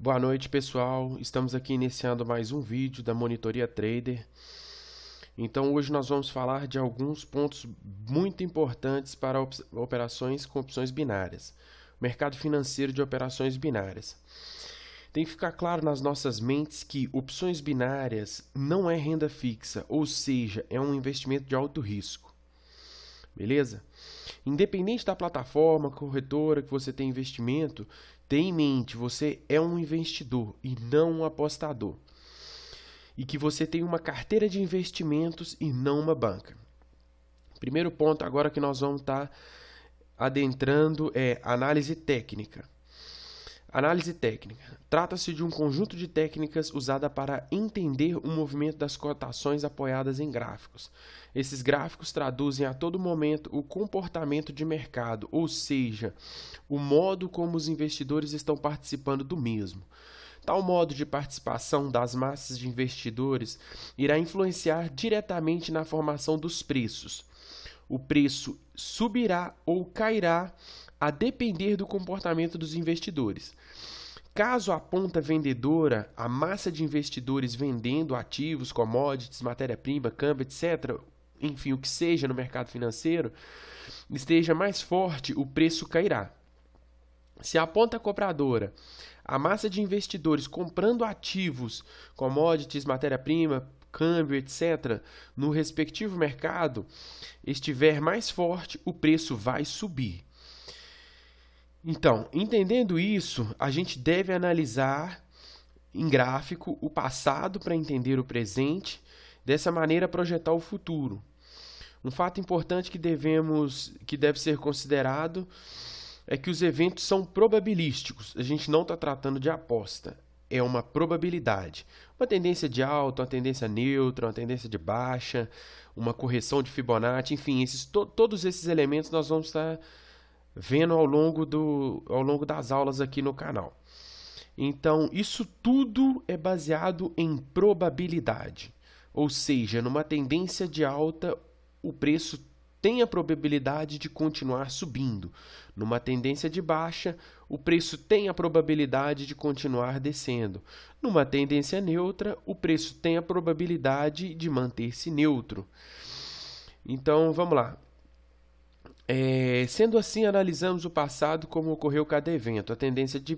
Boa noite, pessoal. Estamos aqui iniciando mais um vídeo da Monitoria Trader. Então, hoje nós vamos falar de alguns pontos muito importantes para operações com opções binárias. Mercado financeiro de operações binárias. Tem que ficar claro nas nossas mentes que opções binárias não é renda fixa, ou seja, é um investimento de alto risco. Beleza? Independente da plataforma, corretora que você tem investimento, tenha em mente, você é um investidor e não um apostador. E que você tem uma carteira de investimentos e não uma banca. Primeiro ponto agora que nós vamos estar adentrando é análise técnica. Análise técnica. Trata-se de um conjunto de técnicas usada para entender o movimento das cotações apoiadas em gráficos. Esses gráficos traduzem a todo momento o comportamento de mercado, ou seja, o modo como os investidores estão participando do mesmo. Tal modo de participação das massas de investidores irá influenciar diretamente na formação dos preços. O preço subirá ou cairá a depender do comportamento dos investidores. Caso a ponta vendedora, a massa de investidores vendendo ativos, commodities, matéria-prima, câmbio, etc., enfim, o que seja no mercado financeiro, esteja mais forte, o preço cairá. Se a ponta compradora, a massa de investidores comprando ativos, commodities, matéria-prima, câmbio, etc., no respectivo mercado, estiver mais forte, o preço vai subir. Então, entendendo isso, a gente deve analisar em gráfico o passado para entender o presente, dessa maneira projetar o futuro. Um fato importante que deve ser considerado é que os eventos são probabilísticos. A gente não está tratando de aposta, é uma probabilidade. Uma tendência de alta, uma tendência neutra, uma tendência de baixa, uma correção de Fibonacci, enfim, todos esses elementos nós vamos estar vendo ao longo das aulas aqui no canal. Então, isso tudo é baseado em probabilidade. Ou seja, numa tendência de alta, o preço tem a probabilidade de continuar subindo. Numa tendência de baixa, o preço tem a probabilidade de continuar descendo. Numa tendência neutra, o preço tem a probabilidade de manter-se neutro. Então, vamos lá. Sendo assim, analisamos o passado como ocorreu cada evento, a tendência de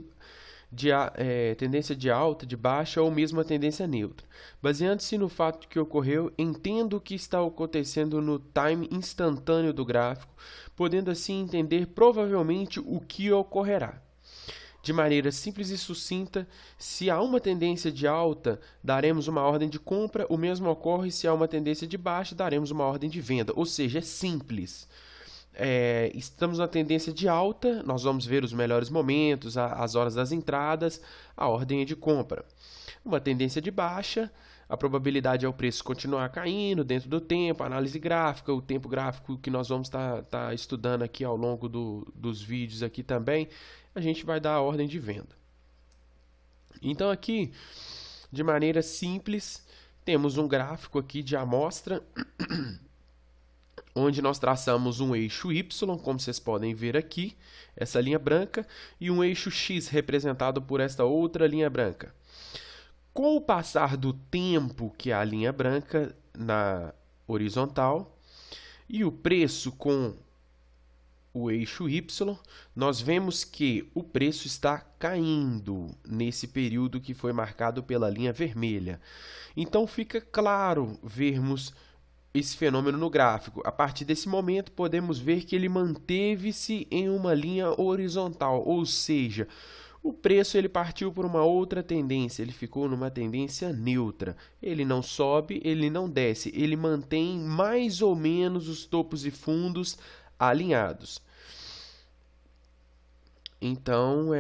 alta, de baixa ou mesmo a tendência neutra. Baseando-se no fato que ocorreu, entendo o que está acontecendo no time instantâneo do gráfico, podendo assim entender provavelmente o que ocorrerá. De maneira simples e sucinta, se há uma tendência de alta, daremos uma ordem de compra, o mesmo ocorre se há uma tendência de baixa, daremos uma ordem de venda, ou seja, é simples. Estamos na tendência de alta, nós vamos ver os melhores momentos, as horas das entradas, a ordem é de compra. Uma tendência de baixa, a probabilidade é o preço continuar caindo dentro do tempo, análise gráfica, o tempo gráfico que nós vamos estar estudando aqui ao longo dos vídeos aqui também, a gente vai dar a ordem de venda. Então aqui, de maneira simples, temos um gráfico aqui de amostra, onde nós traçamos um eixo Y, como vocês podem ver aqui, essa linha branca, e um eixo X representado por esta outra linha branca. Com o passar do tempo, que é a linha branca na horizontal, e o preço com o eixo Y, nós vemos que o preço está caindo nesse período que foi marcado pela linha vermelha. Então fica claro vermos esse fenômeno no gráfico. A partir desse momento, podemos ver que ele manteve-se em uma linha horizontal, ou seja, o preço ele partiu por uma outra tendência, ele ficou numa tendência neutra. Ele não sobe, ele não desce, ele mantém mais ou menos os topos e fundos alinhados. Então,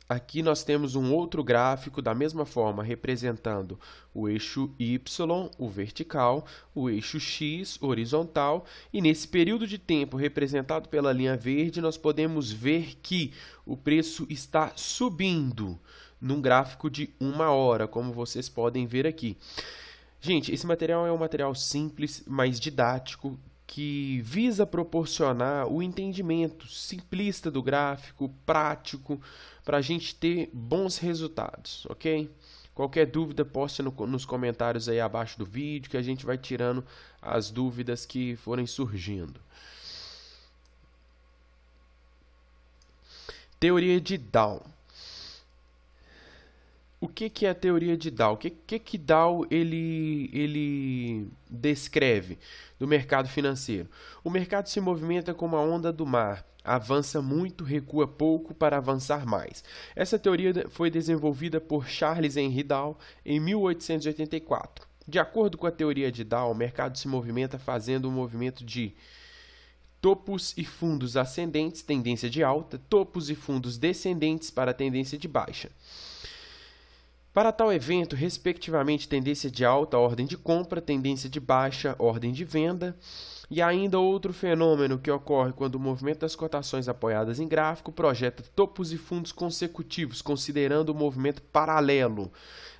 aqui nós temos um outro gráfico da mesma forma, representando o eixo Y, o vertical, o eixo X, horizontal, e nesse período de tempo representado pela linha verde, nós podemos ver que o preço está subindo num gráfico de 1 hora, como vocês podem ver aqui. Gente, esse material é um material simples, mas didático, que visa proporcionar o entendimento simplista do gráfico, prático, para a gente ter bons resultados, ok? Qualquer dúvida, poste nos comentários aí abaixo do vídeo, que a gente vai tirando as dúvidas que forem surgindo. Teoria de Dow. O que é a teoria de Dow? O que Dow ele descreve do mercado financeiro? O mercado se movimenta como a onda do mar, avança muito, recua pouco para avançar mais. Essa teoria foi desenvolvida por Charles Henry Dow em 1884. De acordo com a teoria de Dow, o mercado se movimenta fazendo um movimento de topos e fundos ascendentes, tendência de alta, topos e fundos descendentes para tendência de baixa. Para tal evento, respectivamente, tendência de alta, ordem de compra, tendência de baixa, ordem de venda, e ainda outro fenômeno que ocorre quando o movimento das cotações apoiadas em gráfico projeta topos e fundos consecutivos, considerando o movimento paralelo.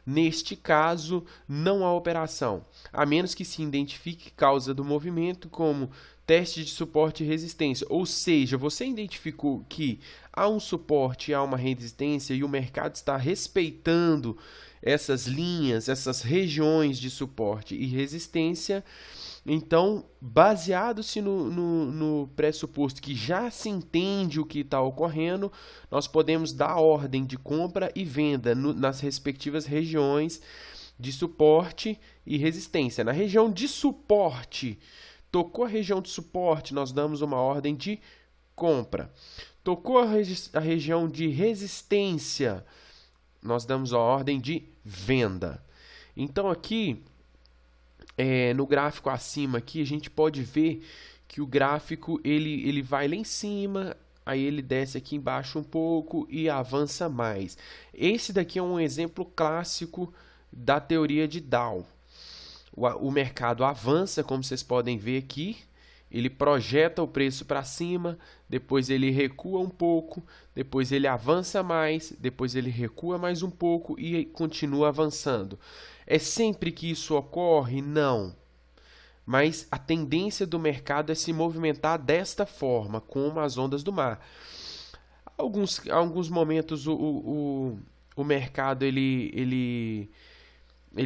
Neste caso, não há operação, a menos que se identifique causa do movimento como teste de suporte e resistência, ou seja, você identificou que há um suporte e há uma resistência e o mercado está respeitando essas linhas, essas regiões de suporte e resistência. Então, baseado-se no pressuposto que já se entende o que está ocorrendo, nós podemos dar ordem de compra e venda nas respectivas regiões de suporte e resistência. Na região de suporte, tocou a região de suporte, nós damos uma ordem de compra. Tocou a região de resistência, nós damos a ordem de venda. Então, aqui, no gráfico acima, aqui, a gente pode ver que o gráfico ele vai lá em cima, aí ele desce aqui embaixo um pouco e avança mais. Esse daqui é um exemplo clássico da teoria de Dow. O mercado avança, como vocês podem ver aqui, ele projeta o preço para cima, depois ele recua um pouco, depois ele avança mais, depois ele recua mais um pouco e continua avançando. É sempre que isso ocorre? Não. Mas a tendência do mercado é se movimentar desta forma, como as ondas do mar. Alguns momentos o mercado ele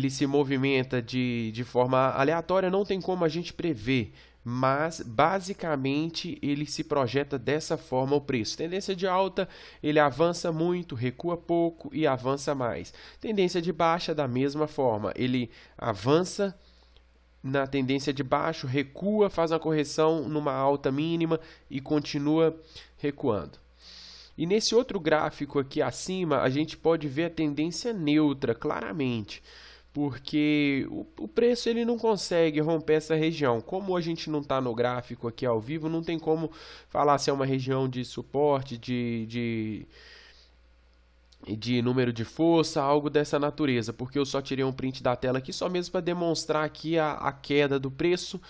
se movimenta de forma aleatória, não tem como a gente prever, mas basicamente ele se projeta dessa forma o preço. Tendência de alta, ele avança muito, recua pouco e avança mais. Tendência de baixa, da mesma forma, ele avança na tendência de baixo, recua, faz uma correção numa alta mínima e continua recuando. E nesse outro gráfico aqui acima, a gente pode ver a tendência neutra claramente, porque o preço ele não consegue romper essa região. Como a gente não está no gráfico aqui ao vivo, não tem como falar se é uma região de suporte, de número de força, algo dessa natureza, porque eu só tirei um print da tela aqui só mesmo para demonstrar aqui a queda do preço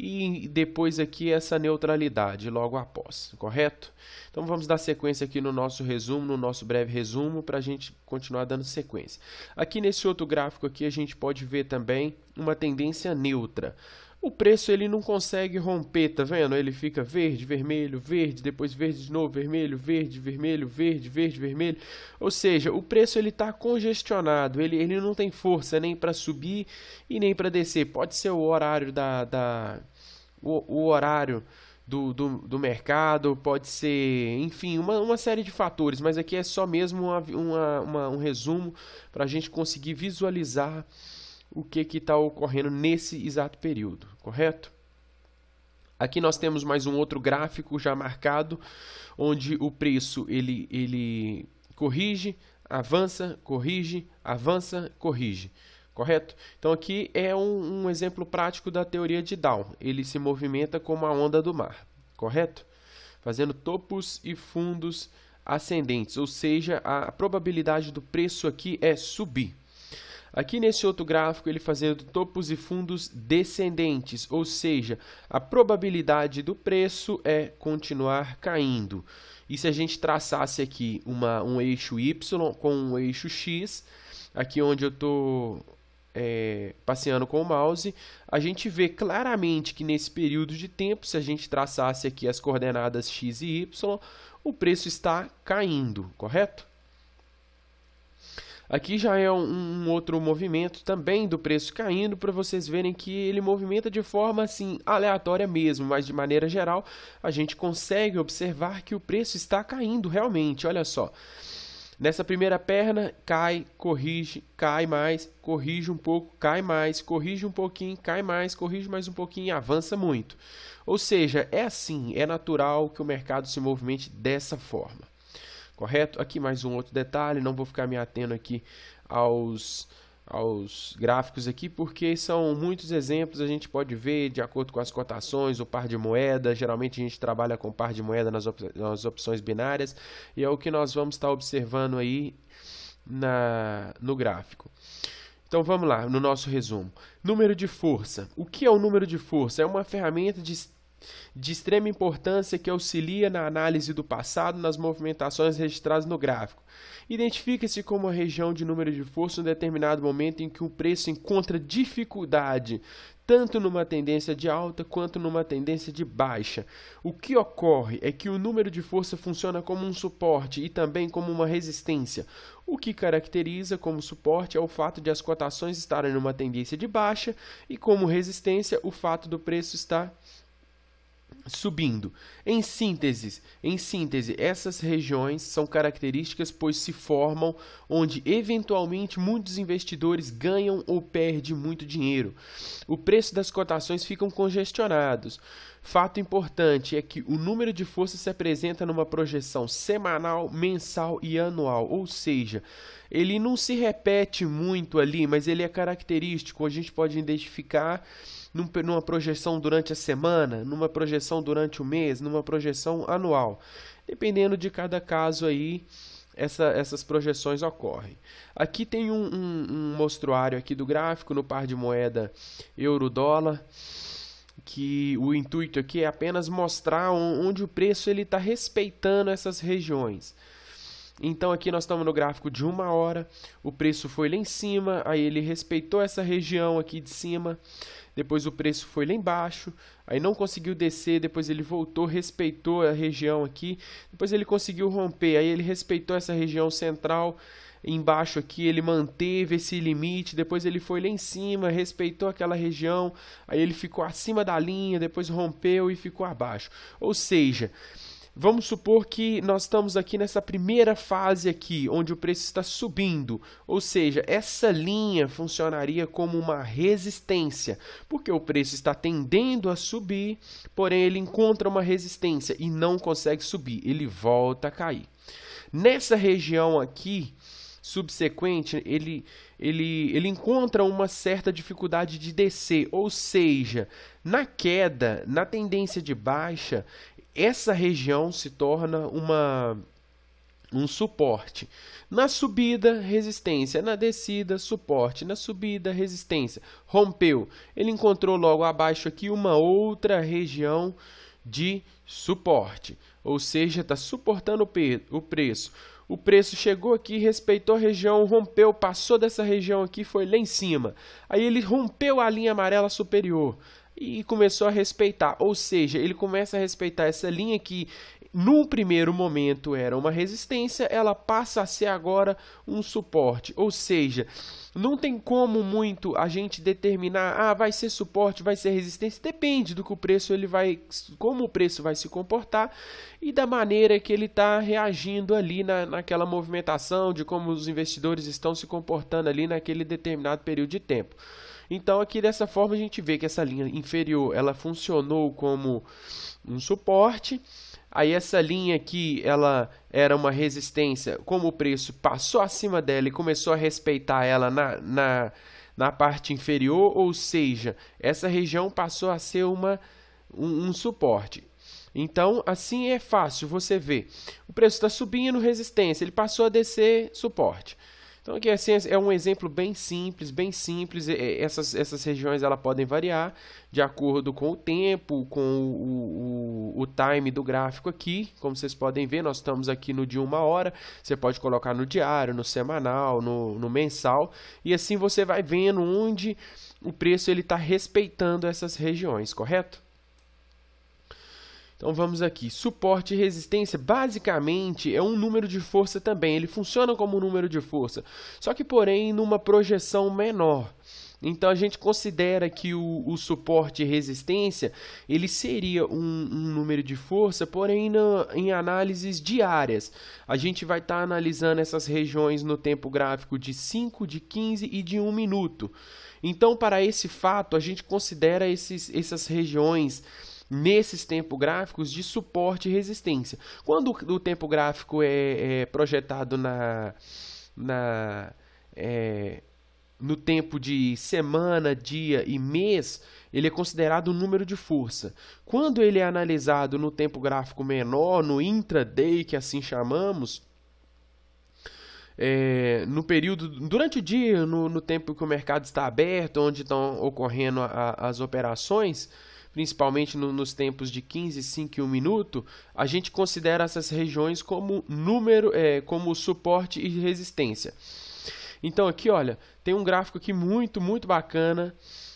e depois aqui essa neutralidade logo após, correto? Então vamos dar sequência aqui no nosso resumo, no nosso breve resumo, para a gente continuar dando sequência. Aqui nesse outro gráfico aqui a gente pode ver também uma tendência neutra. O preço ele não consegue romper, tá vendo? Ele fica verde, vermelho, verde, depois verde de novo, vermelho, verde, vermelho, verde, verde, vermelho. Ou seja, o preço ele está congestionado, ele não tem força nem para subir e nem para descer. Pode ser o horário o horário do mercado, pode ser, enfim, uma série de fatores, mas aqui é só mesmo um resumo para a gente conseguir visualizar o que está ocorrendo nesse exato período, correto? Aqui nós temos mais um outro gráfico já marcado, onde o preço ele corrige, avança, corrige, correto? Então aqui é um exemplo prático da teoria de Dow. Ele se movimenta como a onda do mar, correto? Fazendo topos e fundos ascendentes, ou seja, a probabilidade do preço aqui é subir. Aqui nesse outro gráfico, ele fazendo topos e fundos descendentes, ou seja, a probabilidade do preço é continuar caindo. E se a gente traçasse aqui um eixo Y com um eixo X, aqui onde eu estou passeando com o mouse, a gente vê claramente que nesse período de tempo, se a gente traçasse aqui as coordenadas x e y, o preço está caindo, correto? Aqui já é um outro movimento também do preço caindo, para vocês verem que ele movimenta de forma assim aleatória mesmo, mas de maneira geral a gente consegue observar que o preço está caindo realmente, olha só. Nessa primeira perna, cai, corrige, cai mais, corrige um pouco, cai mais, corrige um pouquinho, cai mais, corrige mais um pouquinho e avança muito. Ou seja, é assim, é natural que o mercado se movimente dessa forma. Correto? Aqui mais um outro detalhe, não vou ficar me atendo aqui aos gráficos aqui, porque são muitos exemplos, a gente pode ver de acordo com as cotações, o par de moeda, geralmente a gente trabalha com par de moeda nas opções binárias, e é o que nós vamos estar observando aí no gráfico. Então vamos lá, no nosso resumo. Número de força. O que é o número de força? É uma ferramenta de extrema importância que auxilia na análise do passado nas movimentações registradas no gráfico. Identifica-se como uma região de número de força em um determinado momento em que o preço encontra dificuldade, tanto numa tendência de alta quanto numa tendência de baixa. O que ocorre é que o número de força funciona como um suporte e também como uma resistência. O que caracteriza como suporte é o fato de as cotações estarem numa tendência de baixa e como resistência o fato do preço estar subindo. Em síntese, essas regiões são características pois se formam onde eventualmente muitos investidores ganham ou perdem muito dinheiro. O preço das cotações ficam congestionados. Fato importante é que o número de forças se apresenta numa projeção semanal, mensal e anual, ou seja, ele não se repete muito ali, mas ele é característico. A gente pode identificar numa projeção durante a semana, numa projeção durante o mês, numa projeção anual. Dependendo de cada caso aí, essas projeções ocorrem. Aqui tem um mostruário aqui do gráfico no par de moeda euro-dólar, que o intuito aqui é apenas mostrar onde o preço está respeitando essas regiões. Então aqui nós estamos no gráfico de 1 hora, o preço foi lá em cima, aí ele respeitou essa região aqui de cima, depois o preço foi lá embaixo, aí não conseguiu descer, depois ele voltou, respeitou a região aqui, depois ele conseguiu romper, aí ele respeitou essa região central, embaixo aqui ele manteve esse limite, depois ele foi lá em cima, respeitou aquela região, aí ele ficou acima da linha, depois rompeu e ficou abaixo. Ou seja, vamos supor que nós estamos aqui nessa primeira fase aqui, onde o preço está subindo, ou seja, essa linha funcionaria como uma resistência, porque o preço está tendendo a subir, porém ele encontra uma resistência e não consegue subir, ele volta a cair. Nessa região aqui, subsequente, ele encontra uma certa dificuldade de descer, ou seja, na queda, na tendência de baixa, essa região se torna um suporte. Na subida, resistência. Na descida, suporte. Na subida, resistência. Rompeu. Ele encontrou logo abaixo aqui uma outra região de suporte. Ou seja, está suportando o preço. O preço chegou aqui, respeitou a região, rompeu, passou dessa região aqui, foi lá em cima. Aí ele rompeu a linha amarela superior e começou a respeitar, ou seja, ele começa a respeitar essa linha que no primeiro momento era uma resistência, ela passa a ser agora um suporte, ou seja, não tem como muito a gente determinar, vai ser suporte, vai ser resistência, depende do que o preço como o preço vai se comportar e da maneira que ele está reagindo ali naquela movimentação, de como os investidores estão se comportando ali naquele determinado período de tempo. Então aqui dessa forma a gente vê que essa linha inferior ela funcionou como um suporte, aí essa linha aqui ela era uma resistência, como o preço passou acima dela e começou a respeitar ela na parte inferior, ou seja, essa região passou a ser um suporte. Então assim é fácil você ver, o preço está subindo, resistência, ele passou a descer, suporte. Então aqui assim, é um exemplo bem simples, bem simples. Essas regiões elas podem variar de acordo com o tempo, com o time do gráfico aqui. Como vocês podem ver, nós estamos aqui no de 1 hora. Você pode colocar no diário, no semanal, no mensal. E assim você vai vendo onde o preço está respeitando essas regiões, correto? Então vamos aqui, suporte e resistência basicamente é um número de força também, ele funciona como um número de força, só que porém numa projeção menor. Então a gente considera que o suporte e resistência ele seria um número de força, porém em análises diárias. A gente vai estar analisando essas regiões no tempo gráfico de 5, de 15 e de 1 minuto. Então para esse fato a gente considera essas regiões nesses tempos gráficos de suporte e resistência. Quando o tempo gráfico é projetado no tempo de semana, dia e mês, ele é considerado um número de força. Quando ele é analisado no tempo gráfico menor, no intraday, que assim chamamos, no período, durante o dia, no tempo que o mercado está aberto, onde estão ocorrendo as operações, principalmente nos tempos de 15, 5 e 1 minuto, a gente considera essas regiões como como suporte e resistência. Então aqui, olha, tem um gráfico aqui muito bacana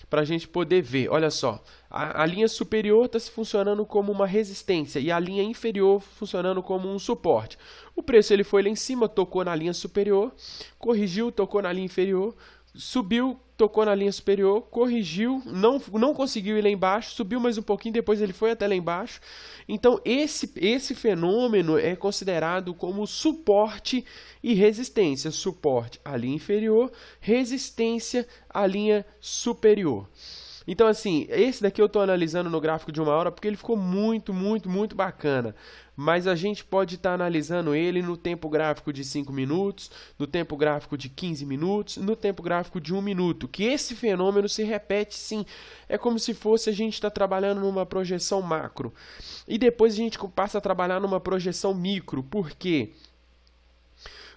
para a gente poder ver. Olha só, a linha superior está funcionando como uma resistência e a linha inferior funcionando como um suporte. O preço ele foi lá em cima, tocou na linha superior, corrigiu, tocou na linha inferior, subiu, tocou na linha superior, corrigiu, não conseguiu ir lá embaixo, subiu mais um pouquinho, depois ele foi até lá embaixo. Então esse fenômeno é considerado como suporte e resistência. Suporte à linha inferior, resistência à linha superior. Então assim, esse daqui eu estou analisando no gráfico de 1 hora porque ele ficou muito bacana. Mas a gente pode estar analisando ele no tempo gráfico de 5 minutos, no tempo gráfico de 15 minutos, no tempo gráfico de 1 minuto. Que esse fenômeno se repete sim. É como se fosse a gente estar trabalhando numa projeção macro. E depois a gente passa a trabalhar numa projeção micro. Por quê?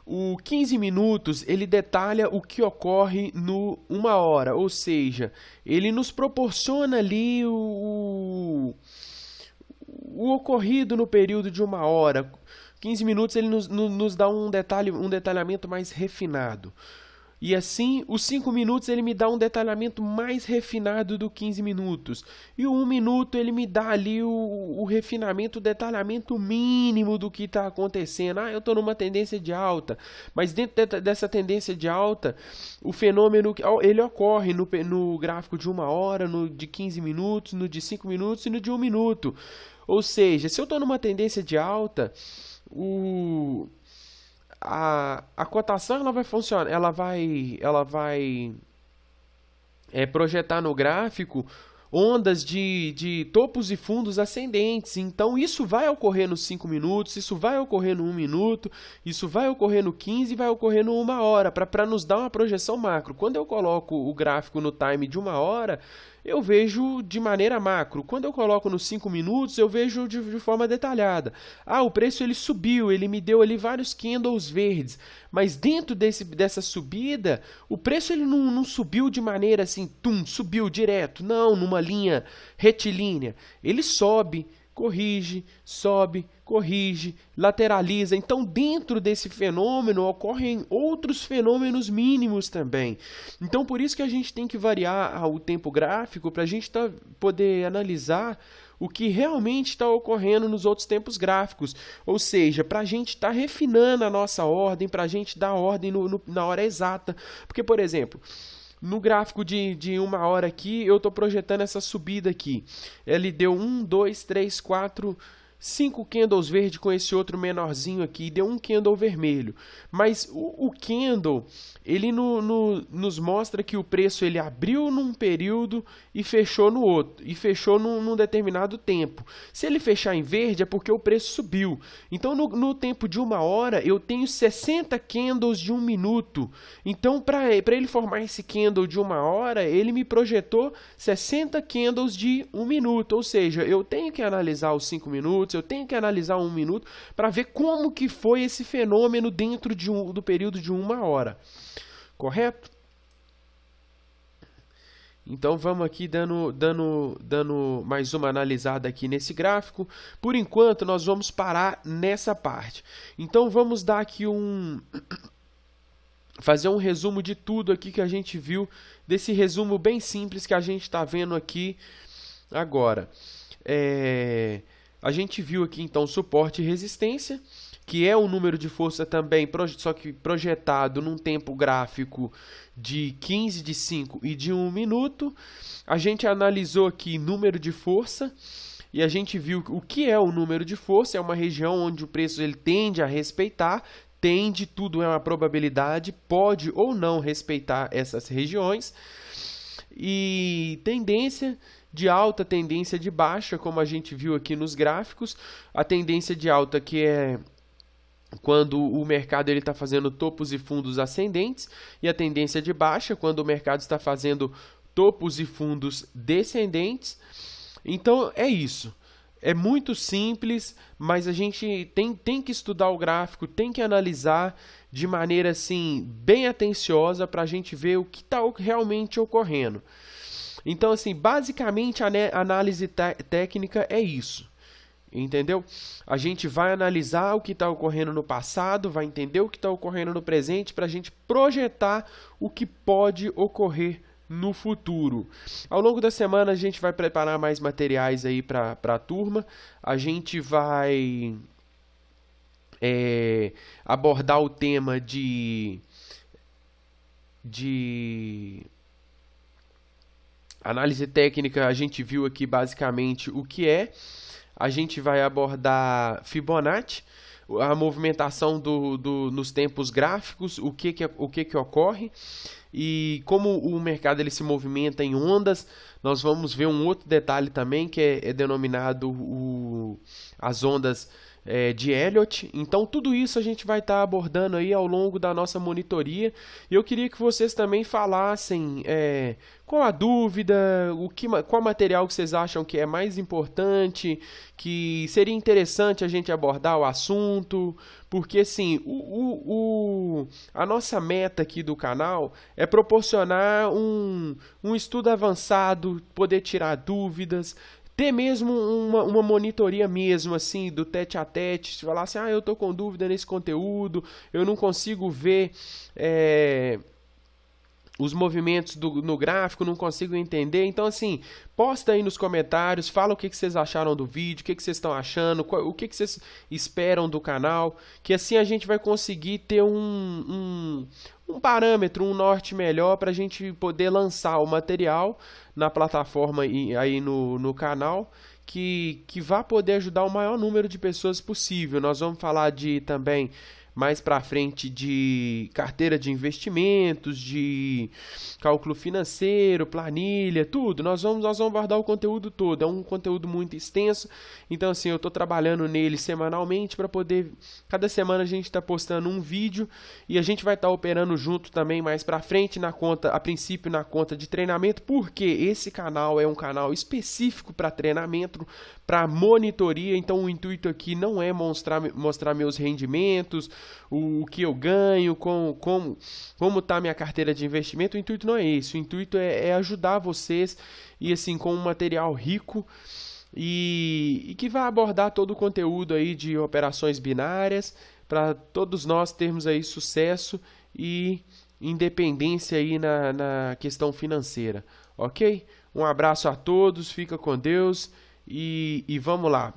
O 15 minutos, ele detalha o que ocorre no 1 hora, ou seja, ele nos proporciona ali o ocorrido no período de 1 hora. 15 minutos ele nos dá um detalhamento mais refinado. E assim, os 5 minutos ele me dá um detalhamento mais refinado do 15 minutos. E o 1 minuto ele me dá ali o refinamento, o detalhamento mínimo do que está acontecendo. Eu estou numa tendência de alta, mas dentro dessa tendência de alta, o fenômeno ele ocorre no gráfico de 1 hora, no de 15 minutos, no de 5 minutos e no de 1 minuto. Ou seja, se eu estou numa tendência de alta, a cotação ela vai funcionar, ela vai projetar no gráfico ondas de topos e fundos ascendentes. Então isso vai ocorrer nos 5 minutos, isso vai ocorrer no 1 minuto, isso vai ocorrer no 15 e vai ocorrer no 1 hora, para nos dar uma projeção macro. Quando eu coloco o gráfico no time de 1 hora, eu vejo de maneira macro. Quando eu coloco nos 5 minutos, eu vejo de forma detalhada. O preço ele subiu, ele me deu ali vários candles verdes, mas dentro dessa subida, o preço ele não subiu de maneira assim, subiu direto, não, numa linha retilínea. Ele sobe, corrige, sobe, corrige, lateraliza. Então, dentro desse fenômeno, ocorrem outros fenômenos mínimos também. Então, por isso que a gente tem que variar o tempo gráfico para a gente poder analisar o que realmente está ocorrendo nos outros tempos gráficos. Ou seja, para a gente estar refinando a nossa ordem, para a gente dar ordem na hora exata. Porque, por exemplo, no gráfico de 1 hora aqui, eu estou projetando essa subida aqui. Ele deu 1, 2, 3, 4, 5 candles verdes com esse outro menorzinho aqui. Deu um candle vermelho. Mas o candle, ele nos mostra que o preço ele abriu num período e fechou no outro. E fechou num determinado tempo. Se ele fechar em verde é porque o preço subiu. Então no tempo de 1 hora eu tenho 60 candles de 1 minuto. Então para ele formar esse candle de 1 hora, ele me projetou 60 candles de 1 minuto. Ou seja, eu tenho que analisar os 5 minutos, eu tenho que analisar 1 minuto para ver como que foi esse fenômeno dentro do período de 1 hora. Correto? Então vamos aqui dando mais uma analisada aqui nesse gráfico. Por enquanto nós vamos parar nessa parte. Então vamos dar aqui fazer um resumo de tudo aqui que a gente viu, desse resumo bem simples que a gente está vendo aqui agora. A gente viu aqui então suporte e resistência, que é o número de força também, só que projetado num tempo gráfico de 15, de 5 e de 1 minuto. A gente analisou aqui número de força e a gente viu o que é o número de força. É uma região onde o preço ele tende a respeitar, tudo é uma probabilidade, pode ou não respeitar essas regiões. E tendência de alta, tendência de baixa, como a gente viu aqui nos gráficos. A tendência de alta que é quando o mercado está fazendo topos e fundos ascendentes, e a tendência de baixa quando o mercado está fazendo topos e fundos descendentes. Então é isso. É muito simples, mas a gente tem que estudar o gráfico, tem que analisar de maneira assim, bem atenciosa para a gente ver o que está realmente ocorrendo. Então, assim, basicamente a análise técnica é isso. Entendeu? A gente vai analisar o que está ocorrendo no passado, vai entender o que está ocorrendo no presente para a gente projetar o que pode ocorrer no futuro. Ao longo da semana a gente vai preparar mais materiais aí para a turma. A gente vai abordar o tema de análise técnica. A gente viu aqui basicamente o que é. A gente vai abordar Fibonacci, a movimentação nos tempos gráficos, o que ocorre e como o mercado ele se movimenta em ondas. Nós vamos ver um outro detalhe também que é denominado as ondas de Elliott. Então tudo isso a gente vai estar abordando aí ao longo da nossa monitoria. E eu queria que vocês também falassem qual a dúvida, qual material que vocês acham que é mais importante, que seria interessante a gente abordar o assunto, porque assim, a nossa meta aqui do canal é proporcionar um estudo avançado, poder tirar dúvidas, ter mesmo uma monitoria mesmo, assim, do tete a tete, se falar assim, eu estou com dúvida nesse conteúdo, eu não consigo ver os movimentos no gráfico, não consigo entender. Então, assim, posta aí nos comentários, fala o que vocês acharam do vídeo, o que vocês estão achando, o que vocês esperam do canal, que assim a gente vai conseguir ter um parâmetro, um norte melhor para a gente poder lançar o material na plataforma e aí no canal, que vá poder ajudar o maior número de pessoas possível. Nós vamos falar também mais para frente de carteira de investimentos, de cálculo financeiro, planilha, tudo. Nós vamos abordar o conteúdo todo. É um conteúdo muito extenso. Então, assim, eu estou trabalhando nele semanalmente para poder... Cada semana a gente está postando um vídeo e a gente vai estar operando junto também mais para frente na conta, a princípio na conta de treinamento, porque esse canal é um canal específico para treinamento, para monitoria. Então, o intuito aqui não é mostrar meus rendimentos, o que eu ganho, como está minha carteira de investimento. O intuito não é esse. O intuito é ajudar vocês e assim com um material rico e que vai abordar todo o conteúdo aí de operações binárias para todos nós termos aí sucesso e independência aí na questão financeira, ok? Um abraço a todos, fica com Deus e vamos lá.